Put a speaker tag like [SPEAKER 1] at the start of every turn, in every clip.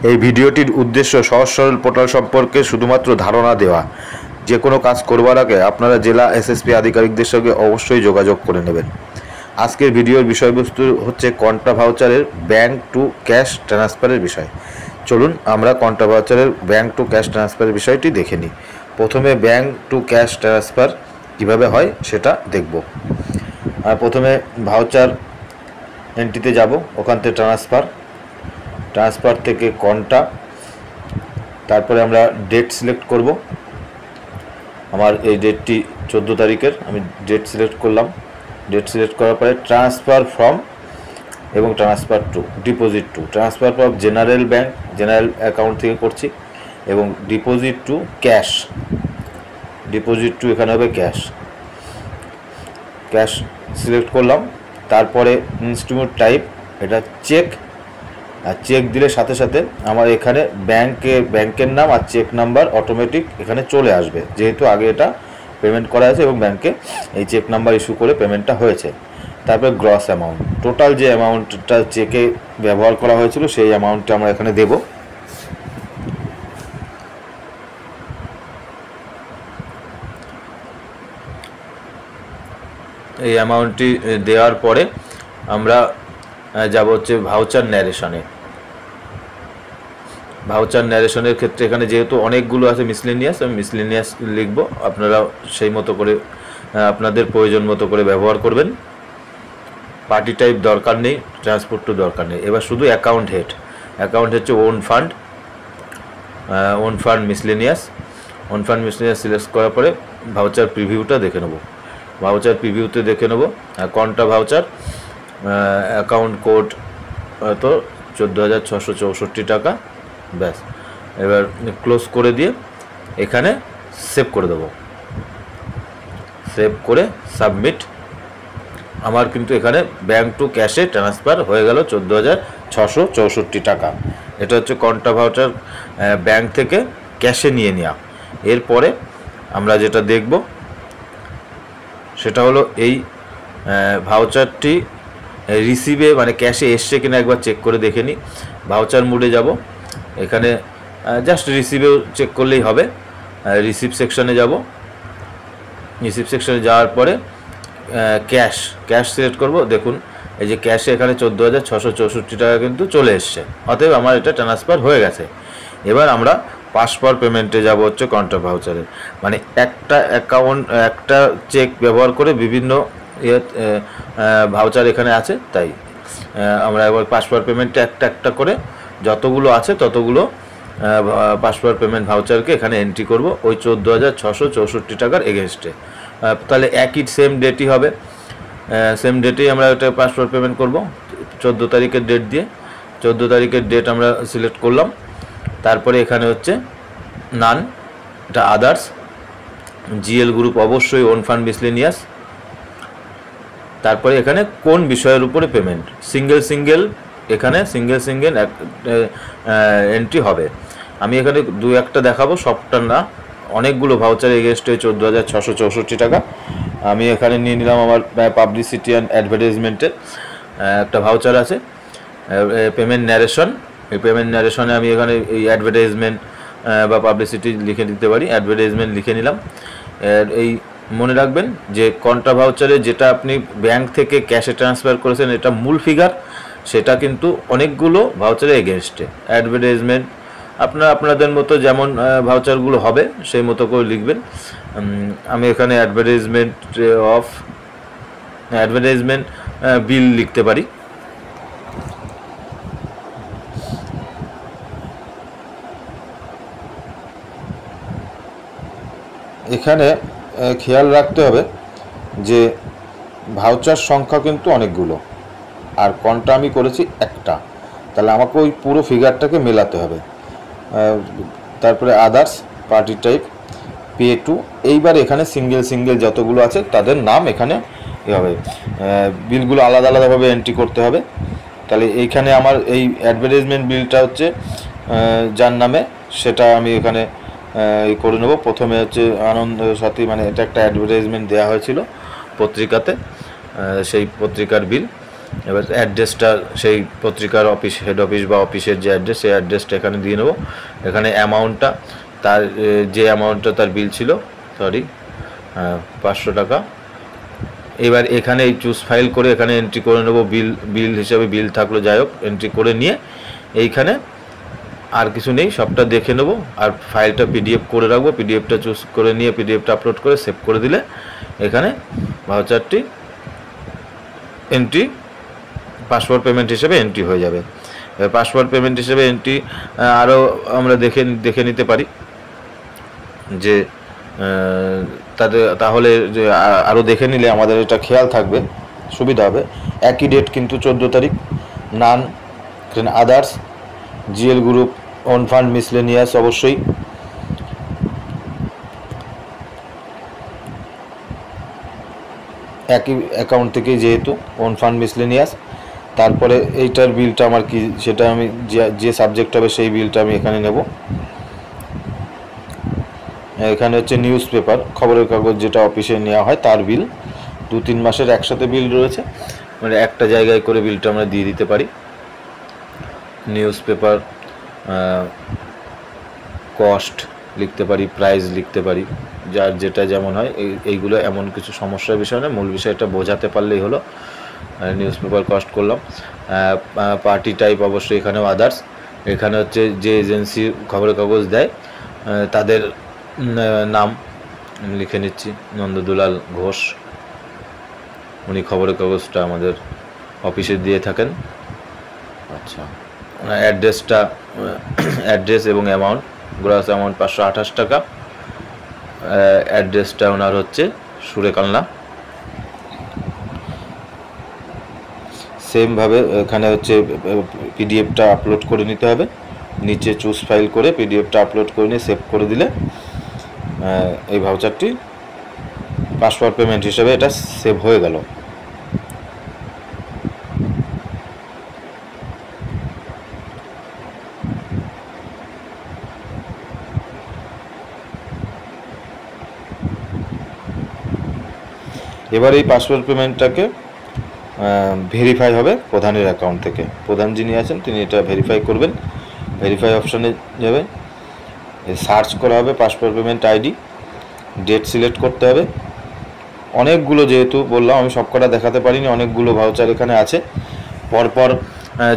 [SPEAKER 1] এই ভিডিওটির উদ্দেশ্য সহজ সরল পোর্টাল সম্পর্কে শুধুমাত্র ধারণা দেওয়া। যে কোনো কাজ করবার আগে আপনারা জেলা এসএসপি আধিকারিকদের সঙ্গে অবশ্যই যোগাযোগ করে নেবেন। আজকের ভিডিওর বিষয়বস্তু হচ্ছে কন্ট্রা ভাউচারের ব্যাংক টু ক্যাশ ট্রান্সফারের বিষয়। চলুন আমরা কন্ট্রা ভাউচারের ব্যাংক টু ক্যাশ ট্রান্সফারের বিষয়টি দেখে নিই। প্রথমে ব্যাংক টু ক্যাশ ট্রান্সফার কীভাবে হয় সেটা দেখব। আর প্রথমে ভাউচার এন্ট্রিতে যাব, ওখান থেকে ট্রান্সফার থেকে কন্ট্রা, তারপরে আমরা ডেট সিলেক্ট করব। আমার এই ডেটটি 14 তারিখের, আমি ডেট সিলেক্ট করলাম। ডেট সিলেক্ট করার পরে ট্রান্সফার ফ্রম এবং transfer to deposit two, transfer from general bank general account থেকে করছি, এবং deposit two cash, deposit two এখানে হবে ক্যাশ সিলেক্ট করলাম। তারপরে ইনস্ট্রুমেন্ট টাইপ এটা চেক, আর চেক দিলে সাথে সাথে আমার এখানে ব্যাংকের নাম আর চেক নাম্বার অটোমেটিক এখানে চলে আসবে, যেহেতু আগে এটা পেমেন্ট করা আছে এবং ব্যাংকে এই চেক নাম্বার ইস্যু করে পেমেন্টটা হয়েছে। তারপরে গ্রস অ্যামাউন্ট, টোটাল যে অ্যামাউন্টটা চেকে ব্যবহার করা হয়েছিল সেই অ্যামাউন্টটা আমরা এখানে দেব। এই অ্যামাউন্টটি দেওয়ার পরে আমরা যাব হচ্ছে ভাউচার ন্যারেশনে। ভাউচার ন্যারেশনের ক্ষেত্রে এখানে যেহেতু অনেকগুলো আছে মিসলেনিয়াস, আমি মিসলেনিয়াস লিখব, আপনারা সেই মতো করে আপনাদের প্রয়োজন মতো করে ব্যবহার করবেন। পার্টি টাইপ দরকার নেই, ট্রান্সপোর্ট টু দরকার নেই। এবার শুধু অ্যাকাউন্ট হচ্ছে ওন ফান্ড মিসলেনিয়াস সিলেক্ট করার পরে ভাউচার প্রিভিউটা দেখে নেব। প্রিভিউতে দেখে নেব কন্ট্রা ভাউচার, অ্যাকাউন্ট কোড তো 14,664 টাকা, ব্যাস। এবার ক্লোজ করে দিয়ে এখানে সেভ করে দেবো, সেভ করে সাবমিট। আমার কিন্তু এখানে ব্যাংক টু ক্যাশে ট্রান্সফার হয়ে গেল 14,664 টাকা। এটা হচ্ছে কন্ট্রা ভাউচার ব্যাংক থেকে ক্যাশে নিয়ে নেওয়া। এরপরে আমরা যেটা দেখব সেটা হলো এই ভাউচারটি রিসিভে মানে ক্যাশে এসছে কিনা একবার চেক করে দেখে নিই। ভাউচার মোডে যাব, এখানে জাস্ট রিসিভেও চেক করলেই হবে। রিসিভ সেকশনে যাব, রিসিভ সেকশনে যাওয়ার পরে ক্যাশ সিলেক্ট করব। দেখুন এই যে ক্যাশে এখানে 14,664 টাকা কিন্তু চলে এসছে, অতএব আমার এটা ট্রান্সফার হয়ে গেছে। এবার আমরা পাস পার পেমেন্টে যাব হচ্ছে কন্ট্রা ভাউচারে, মানে একটা চেক ব্যবহার করে বিভিন্ন ভাউচার এখানে আছে, তাই আমরা এবার পাস পার পেমেন্টে একটা করে যতগুলো আছে ততগুলো পাস পার পেমেন্ট ভাউচারকে এখানে এন্ট্রি করব ওই 14,664 টাকার এগেনস্টে। তাহলে একই সেম ডেটই হবে, সেম ডেটেই আমরা এটা পাস পার পেমেন্ট করব 14 তারিখের ডেট দিয়ে। 14 তারিখের ডেট আমরা সিলেক্ট করলাম। তারপরে এখানে হচ্ছে নান, এটা আদার্স, জিএল গ্রুপ অবশ্যই ওন ফান্ড মিসলেনিয়াস। তারপরে এখানে কোন বিষয়ের উপরে পেমেন্ট, সিঙ্গেল এখানে সিঙ্গেল এন্ট্রি হবে। আমি এখানে দু একটা দেখাবো, সবটা না, অনেকগুলো ভাউচার এগেনস্টে 14,664 টাকা। আমি এখানে নিয়ে নিলাম আমার পাবলিসিটি অ্যান্ড অ্যাডভার্টাইজমেন্টের একটা ভাউচার আছে, পেমেন্ট ন্যারেশন। এই পেমেন্ট ন্যারেশনে আমি এখানে এই অ্যাডভার্টাইজমেন্ট বা পাবলিসিটি লিখে দিতে পারি, অ্যাডভার্টাইজমেন্ট লিখে নিলাম। এই মনে রাখবেন যে কন্ট্রা ভাউচারে যেটা আপনি ব্যাংক থেকে ক্যাশে ট্রান্সফার করেছেন এটা মূল ফিগার, সেটা কিন্তু অনেকগুলো ভাউচারে এগেনস্টে। অ্যাডভার্টাইজমেন্ট আপনাদের মতো যেমন ভাউচারগুলো হবে সেই মতো করে লিখবেন। আমি এখানে অ্যাডভার্টাইজমেন্ট বিল লিখতে পারি। এখানে খেয়াল রাখতে হবে যে ভাউচার সংখ্যা কিন্তু অনেকগুলো, আর কন্ট্রা আমি করেছি একটা, তাহলে আমাকে ওই পুরো ফিগারটাকে মেলাতে হবে। তারপরে others, party type, pay to. এইবার এখানে সিঙ্গেল যতগুলো আছে তাদের নাম এখানে হবে, বিলগুলো আলাদাভাবে এন্ট্রি করতে হবে। তাহলে এইখানে আমার এই অ্যাডভার্টাইজমেন্ট বিলটা হচ্ছে যার নামে, সেটা আমি এখানে করে নেব। প্রথমে হচ্ছে আনন্দ সাথী, মানে এটা একটা অ্যাডভার্টাইজমেন্ট দেওয়া হয়েছিল পত্রিকাতে, সেই পত্রিকার বিল। এবার অ্যাড্রেসটা সেই পত্রিকার অফিস, হেড অফিস বা অফিসের যে অ্যাড্রেস, সেই অ্যাড্রেসটা এখানে দিয়ে নেব। এখানে অ্যামাউন্টটা, তার যে অ্যামাউন্টটা তার বিল ছিল, সরি 500 টাকা। এবার এখানে এই চুজ ফাইল করে এখানে এন্ট্রি করে নেব, বিল হিসাবে বিল থাকলো, যাই হোক এন্ট্রি করে নিয়ে এইখানে আর কিছু নেই, সবটা দেখে নেব। আর ফাইলটা পিডিএফ করে রাখবো, পিডিএফটা চুজ করে নিয়ে পিডিএফটা আপলোড করে সেভ করে দিলে এখানে ভাউচারটি এন্ট্রি পাসওয়ার্ড পেমেন্ট হিসেবে এন্ট্রি হয়ে যাবে। পাসওয়ার্ড পেমেন্ট হিসেবে এন্ট্রি আরও আমরা দেখে নিতে পারি যে তাহলে যে আরও দেখে নিলে আমাদের এটা খেয়াল থাকবে, সুবিধা হবে। একই ডেট কিন্তু 14 তারিখ, none others, GL group, own fund, miscellaneous, অবশ্যই একই অ্যাকাউন্ট থেকে, যেহেতু ওন ফান্ড মিসলেনিয়াস। তারপরে এইটার বিলটা আমার কি, সেটা আমি যে সাবজেক্ট হবে সেই বিলটা আমি এখানে নেব। এখানে হচ্ছে নিউজ পেপার, খবরের কাগজ যেটা অফিসে নেওয়া হয় তার বিল, 2-3 মাসের একসাথে বিল রয়েছে, মানে একটা জায়গায় করে বিলটা আমরা দিয়ে দিতে পারি। নিউজ পেপার কস্ট লিখতে পারি, প্রাইস লিখতে পারি, যার যেটা যেমন হয়। এইগুলো এমন কিছু সমস্যার বিষয় না, মূল বিষয়টা বোঝাতে পারলেই হলো। নিউজ পেপার কস্ট করলাম। পার্টি টাইপ অবশ্যই এখানেও আদার্স। এখানে হচ্ছে যে এজেন্সি খবরের কাগজ দেয় তাদের নাম লিখে নিচ্ছি, নন্দদুলাল ঘোষ, উনি খবরের কাগজটা আমাদের অফিসে দিয়ে থাকেন। আচ্ছা, অ্যাড্রেসটা, অ্যাড্রেস এবং অ্যামাউন্ট, গ্রস অ্যামাউন্ট 528 টাকা। অ্যাড্রেসটা ওনার হচ্ছে সুরেকালনা। সেমভাবে এখানে হচ্ছে পিডিএফটা আপলোড করে নিতে হবে, নিচে চুজ ফাইল করে পিডিএফটা আপলোড করে নিয়ে সেভ করে দিলে এই ভাউচারটি পাসওয়ার্ড পেমেন্ট হিসেবে এটা সেভ হয়ে গেল। এবার এই পাসওয়ার্ড পেমেন্টটাকে ভেরিফাই হবে প্রধানের অ্যাকাউন্ট থেকে। প্রধান যিনি আছেন তিনি এটা ভেরিফাই করবেন। ভেরিফাই অপশানে যাবে, সার্চ করা হবে password payment ID, date select করতে হবে। অনেকগুলো, যেহেতু বললাম আমি সবকটা দেখাতে পারিনি, অনেকগুলো ভাউচার এখানে আছে। পরপর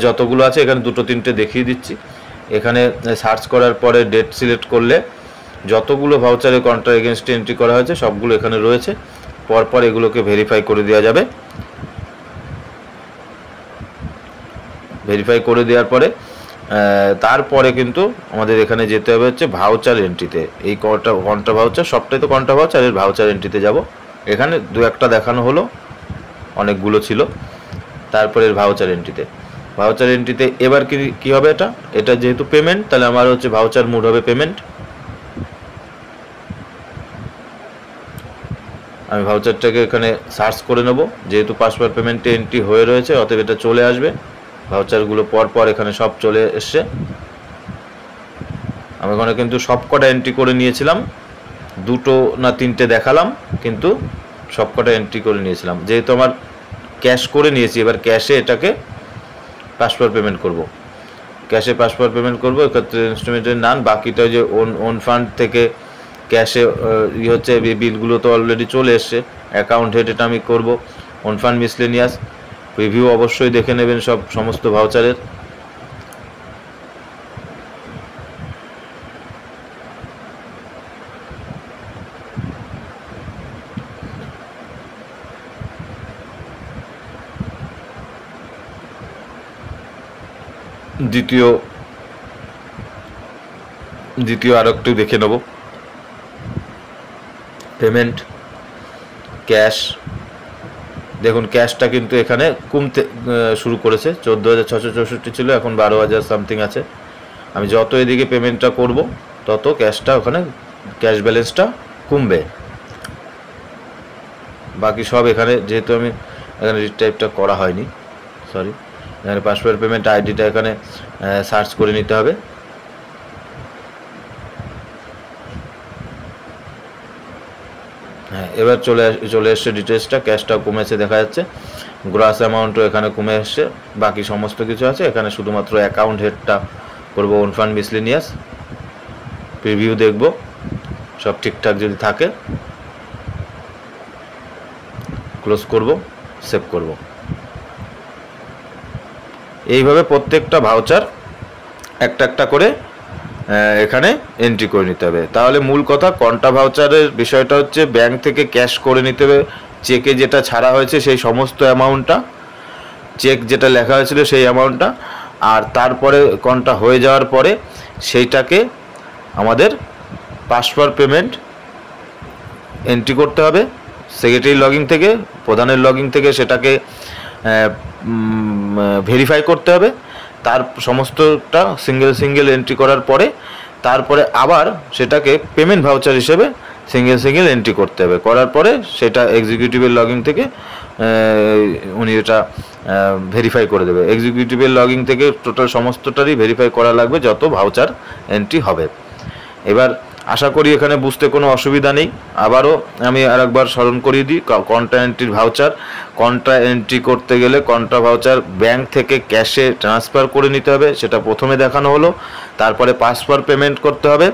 [SPEAKER 1] যতগুলো আছে এখানে 2-3টে দেখিয়ে দিচ্ছি। এখানে সার্চ করার পরে ডেট সিলেক্ট করলে যতগুলো ভাউচারে কন্ট্রা এগেনস্টে এন্ট্রি করা হয়েছে সবগুলো এখানে রয়েছে। পরপর এগুলোকে ভেরিফাই করে দেওয়া যাবে। ভেরিফাই করে দেওয়ার পরে তারপরে কিন্তু আমাদের এখানে যেতে হবে হচ্ছে ভাউচার এন্ট্রিতে। এই কন্ট্রা ভাউচার, সবটাই তো কন্ট্রা ভাউচার, এর ভাউচার এন্ট্রিতে যাব। এখানে 2-1টা দেখানো হলো, অনেকগুলো ছিল। তারপরে এর ভাউচার এন্ট্রিতে এবার কি হবে, এটা যেহেতু পেমেন্ট, তাহলে আমার হচ্ছে ভাউচার মোড হবে পেমেন্ট। আমি ভাউচারটাকে এখানে সার্চ করে নেব, যেহেতু পাসওয়ার্ড পেমেন্টে এন্ট্রি হয়ে রয়েছে অতএব এটা চলে আসবে। ভাউচারগুলো পরপর এখানে সব চলে এসছে। আমি ওখানে কিন্তু সবকটা এন্ট্রি করে নিয়েছিলাম, 2 না 3টে দেখালাম, কিন্তু সবকটা এন্ট্রি করে নিয়েছিলাম। যেহেতু আমার ক্যাশ করে নিয়েছি, এবার ক্যাশে এটাকে পাসওয়ার্ড পেমেন্ট করব। ক্যাশে পাসওয়ার্ড পেমেন্ট করব, এক্ষেত্রে ইনস্ট্রুমেন্টের নাম, বাকিটা যে ওন ফান্ড থেকে ক্যাশে হচ্ছে, বিলগুলো তো অলরেডি চলে এসছে। অ্যাকাউন্ট হেড এটা আমি করব, ওন ফান্ড মিসলেনিয়াস। রিভিউ অবশ্যই দেখে নেবেন সমস্ত ভাউচারের। দ্বিতীয় আর একটু দেখে নেব, পেমেন্ট ক্যাশ। দেখুন ক্যাশটা কিন্তু এখানে কমতে শুরু করেছে, 14,664 ছিল, এখন 12,000 সামথিং আছে। আমি যত এদিকে পেমেন্টটা করব তত ক্যাশটা, ওখানে ক্যাশ ব্যালেন্সটা কমবে। বাকি সব এখানে, যেহেতু আমি এখানে রিটাইপটা করা হয়নি, সরি, এখানে পাসওয়ার্ড পেমেন্ট আইডিটা এখানে সার্চ করে নিতে হবে। হ্যাঁ, এবার চলে এসছে ডিটেলসটা, ক্যাশটাও কমেছে দেখা যাচ্ছে, গ্রস অ্যামাউন্টও এখানে কমে এসছে, বাকি সমস্ত কিছু আছে। এখানে শুধুমাত্র অ্যাকাউন্ট হেডটা করবো ওন ফান্ড মিসলেনিয়াস, প্রিভিউ দেখব, সব ঠিকঠাক যদি থাকে ক্লোজ করব, সেভ করব। এইভাবে প্রত্যেকটা ভাউচার একটা একটা করে এখানে এন্ট্রি করে নিতে হবে। তাহলে মূল কথা, কন্টা ভাউচারের বিষয়টা হচ্ছে ব্যাংক থেকে ক্যাশ করে নিতে হবে, চেকে যেটা ছাড়া হয়েছে সেই সমস্ত অ্যামাউন্টটা, চেক যেটা লেখা হয়েছিল সেই অ্যামাউন্টটা, আর তারপরে কন্টা হয়ে যাওয়ার পরে সেইটাকে আমাদের পাস ফর পেমেন্ট এন্ট্রি করতে হবে সেক্রেটারি লগইন থেকে, প্রধানের লগইন থেকে সেটাকে ভেরিফাই করতে হবে। তার সমস্তটা সিঙ্গেল এন্ট্রি করার পরে তারপরে আবার সেটাকে পেমেন্ট ভাউচার হিসেবে সিঙ্গেল এন্ট্রি করতে হবে। করার পরে সেটা এক্সিকিউটিভের লগইন থেকে উনি এটা ভেরিফাই করে দেবে। এক্সিকিউটিভের লগইন থেকে টোটাল সমস্তটারই ভেরিফাই করা লাগবে যত ভাউচার এন্ট্রি হবে। এবার আশা করি এখানে বুঝতে কোনো অসুবিধা নেই। আবারও আমি আরেকবার স্মরণ করিয়ে দিই, কন্ট্রা এন্ট্রির ভাউচার, কন্ট্রা এন্ট্রি করতে গেলে কন্ট্রা ভাউচার ব্যাংক থেকে ক্যাশে ট্রান্সফার করে নিতে হবে, সেটা প্রথমে দেখানো হলো। তারপরে পাস ফর পেমেন্ট করতে হবে,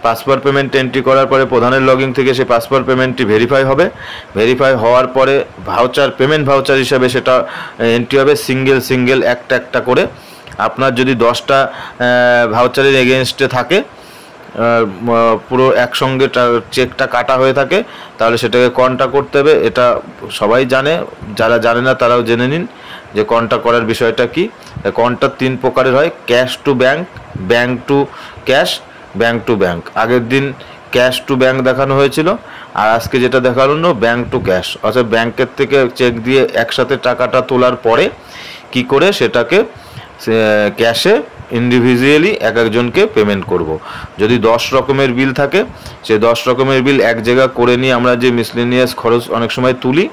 [SPEAKER 1] পাস ফর পেমেন্ট এন্ট্রি করার পরে প্রধানের লগইন থেকে সেই পাস ফর পেমেন্টটি ভেরিফাই হবে, ভেরিফাই হওয়ার পরে ভাউচার পেমেন্ট ভাউচার হিসাবে সেটা এন্ট্রি হবে সিঙ্গেল একটা করে। আপনার যদি 10টা ভাউচারের এগেনস্টে থাকে, পুরো একসঙ্গে চেকটা কাটা হয়ে থাকে, তাহলে সেটাকে কন্টা করতে হবে। এটা সবাই জানে, যারা জানে না তারাও জেনে নিন যে কন্টা করার বিষয়টা কি। কন্টা 3 প্রকারের হয়, cash to bank, bank to cash, bank to bank. আগের দিন ক্যাশ টু ব্যাংক দেখানো হয়েছিল, আর আজকে যেটা দেখানো ব্যাংক টু ক্যাশ, অর্থাৎ ব্যাংকের থেকে চেক দিয়ে একসাথে টাকাটা তোলার পরে কি করে সেটাকে ক্যাশে ইন্ডিভিজুয়ালি একজনকে পেমেন্ট করব। যদি 10 রকমের বিল থাকে, সেই 10 রকমের বিল এক জায়গা করে নিয়ে আমরা যে মিসলেনিয়াস খরচ অনেক সময় তুলি,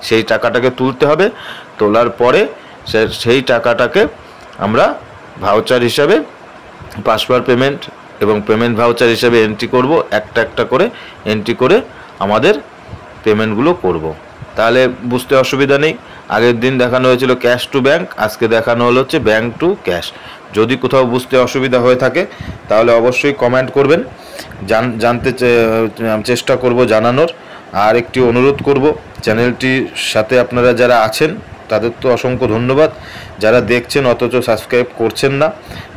[SPEAKER 1] সেই টাকাটাকে তুলতে হবে। তোলার পরে সেই টাকাটাকে আমরা ভাউচার হিসাবে পাস ফর পেমেন্ট এবং পেমেন্ট ভাউচার হিসাবে এন্ট্রি করব, একটা করে এন্ট্রি করে আমাদের পেমেন্টগুলো করব। তাহলে বুঝতে অসুবিধা নেই। আগের দিন দেখানো হয়েছিল ক্যাশ টু ব্যাংক, আজকে দেখানো হলো হচ্ছে ব্যাংক টু ক্যাশ। যদি কোথাও বুঝতে অসুবিধা হয়ে থাকে তাহলে অবশ্যই কমেন্ট করবেন, জানতে চেষ্টা করব জানানোর। আর একটি অনুরোধ করব, চ্যানেলটির সাথে আপনারা যারা আছেন তাদের তো অসংখ্য ধন্যবাদ, যারা দেখছেন অথচ সাবস্ক্রাইব করছেন না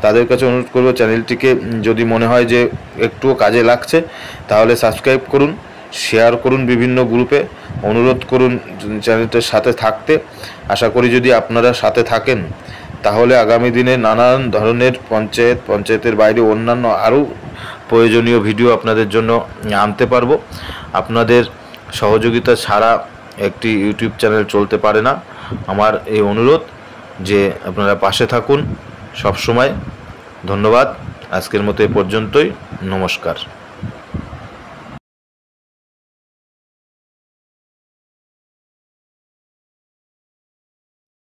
[SPEAKER 1] তাদের কাছে অনুরোধ করব, চ্যানেলটিকে যদি মনে হয় যে একটুও কাজে লাগছে তাহলে সাবস্ক্রাইব করুন, শেয়ার করুন বিভিন্ন গ্রুপে, অনুরোধ করুন চ্যানেলটার সাথে থাকতে। আশা করি যদি আপনারা সাথে থাকেন তাহলে আগামী দিনে নানান ধরনের পঞ্চায়েতের বাইরে অন্যান্য আরও প্রয়োজনীয় ভিডিও আপনাদের জন্য আনতে পারবো। আপনাদের সহযোগিতা ছাড়া একটি ইউটিউব চ্যানেল চলতে পারে না। আমার এই অনুরোধ যে আপনারা পাশে থাকুন সব সময়। ধন্যবাদ। আজকের মতো এ পর্যন্তই। নমস্কার।